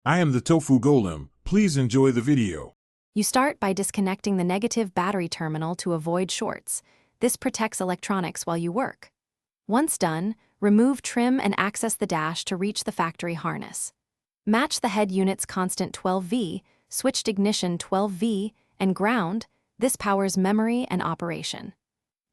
I am the Tofu Golem. Please enjoy the video. You start by disconnecting the negative battery terminal to avoid shorts. This protects electronics while you work. Once done, remove trim and access the dash to reach the factory harness. Match the head unit's constant 12V, switched ignition 12V, and ground. This powers memory and operation.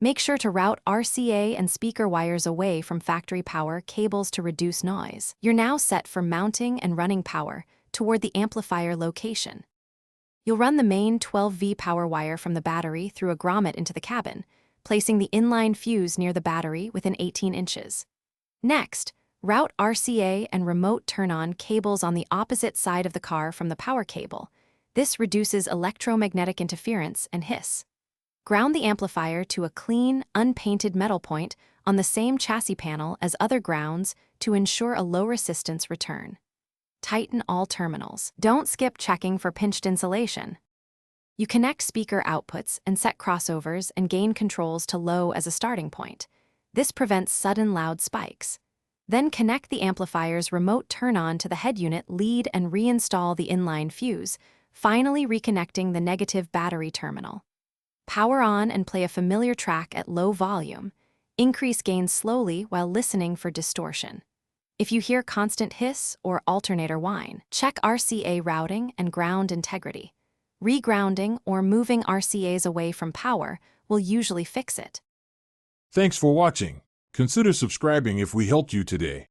Make sure to route RCA and speaker wires away from factory power cables to reduce noise. You're now set for mounting and running power toward the amplifier location. You'll run the main 12V power wire from the battery through a grommet into the cabin, placing the inline fuse near the battery within 18 inches. Next, route RCA and remote turn-on cables on the opposite side of the car from the power cable. This reduces electromagnetic interference and hiss. Ground the amplifier to a clean, unpainted metal point on the same chassis panel as other grounds to ensure a low resistance return. Tighten all terminals. Don't skip checking for pinched insulation. You connect speaker outputs and set crossovers and gain controls to low as a starting point. This prevents sudden loud spikes. Then connect the amplifier's remote turn-on to the head unit lead and reinstall the inline fuse, finally reconnecting the negative battery terminal. Power on and play a familiar track at low volume. Increase gain slowly while listening for distortion. If you hear constant hiss or alternator whine, check RCA routing and ground integrity. Regrounding or moving RCAs away from power will usually fix it. Thanks for watching. Consider subscribing if we helped you today.